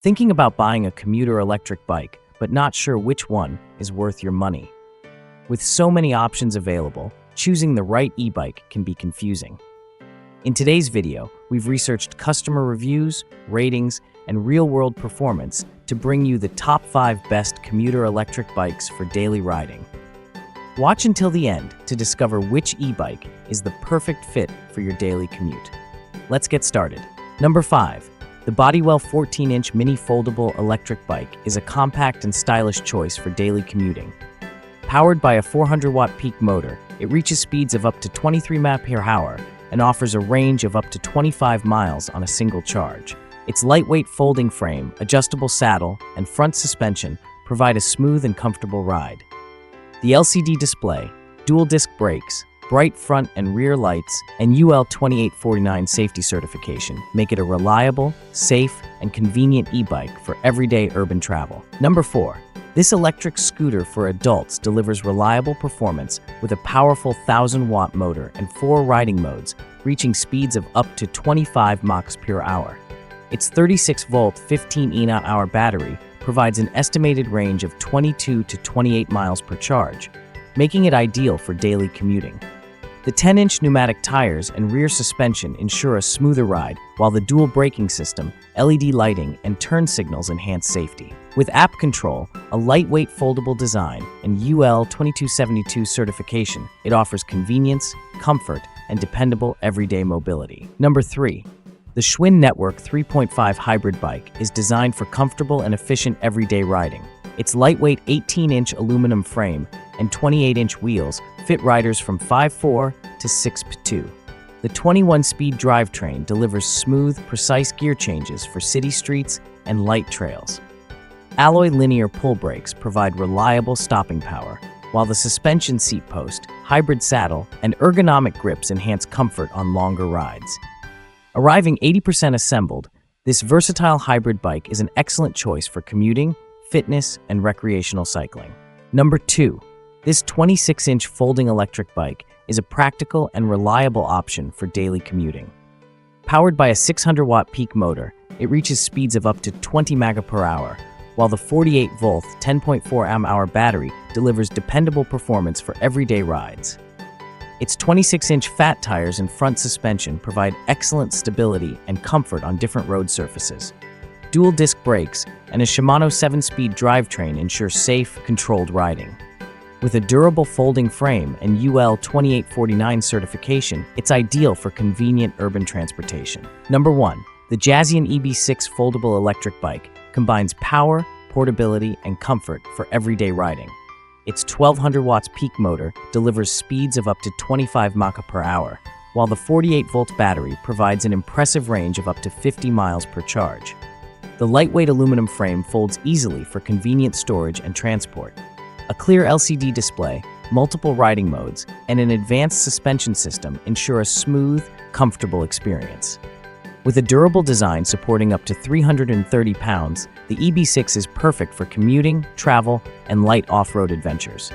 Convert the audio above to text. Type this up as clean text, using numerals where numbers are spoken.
Thinking about buying a commuter electric bike, but not sure which one is worth your money? With so many options available, choosing the right e-bike can be confusing. In today's video, we've researched customer reviews, ratings, and real-world performance to bring you the top 5 best commuter electric bikes for daily riding. Watch until the end to discover which e-bike is the perfect fit for your daily commute. Let's get started. Number 5. The Bodywell 14-inch mini foldable electric bike is a compact and stylish choice for daily commuting. Powered by a 400-watt peak motor, it reaches speeds of up to 23 mph and offers a range of up to 25 miles on a single charge. Its lightweight folding frame, adjustable saddle, and front suspension provide a smooth and comfortable ride. The LCD display, dual-disc brakes, bright front and rear lights, and UL 2849 safety certification make it a reliable, safe, and convenient e-bike for everyday urban travel. Number 4. This electric scooter for adults delivers reliable performance with a powerful 1000-watt motor and 4 riding modes, reaching speeds of up to 25 mph. Its 36-volt 15 Ah battery provides an estimated range of 22 to 28 miles per charge, making it ideal for daily commuting. The 10-inch pneumatic tires and rear suspension ensure a smoother ride, while the dual braking system, LED lighting, and turn signals enhance safety. With app control, a lightweight foldable design, and UL 2272 certification, it offers convenience, comfort, and dependable everyday mobility. Number 3. The Schwinn Network 3.5 hybrid bike is designed for comfortable and efficient everyday riding. Its lightweight 18-inch aluminum frame and 28-inch wheels fit riders from 5'4" to 6'2". The 21-speed drivetrain delivers smooth, precise gear changes for city streets and light trails. Alloy linear pull brakes provide reliable stopping power, while the suspension seat post, hybrid saddle, and ergonomic grips enhance comfort on longer rides. Arriving 80% assembled, this versatile hybrid bike is an excellent choice for commuting, fitness, and recreational cycling. Number 2. This 26-inch folding electric bike is a practical and reliable option for daily commuting. Powered by a 600-watt peak motor, it reaches speeds of up to 20 mph, while the 48-volt 10.4 Ah battery delivers dependable performance for everyday rides. Its 26-inch fat tires and front suspension provide excellent stability and comfort on different road surfaces. Dual-disc brakes and a Shimano 7-speed drivetrain ensure safe, controlled riding. With a durable folding frame and UL 2849 certification, it's ideal for convenient urban transportation. Number 1. The Jazzian EB6 foldable electric bike combines power, portability, and comfort for everyday riding. Its 1200 watts peak motor delivers speeds of up to 25 mph, while the 48-volt battery provides an impressive range of up to 50 miles per charge. The lightweight aluminum frame folds easily for convenient storage and transport. A clear LCD display, multiple riding modes, and an advanced suspension system ensure a smooth, comfortable experience. With a durable design supporting up to 330 pounds, the EB6 is perfect for commuting, travel, and light off-road adventures.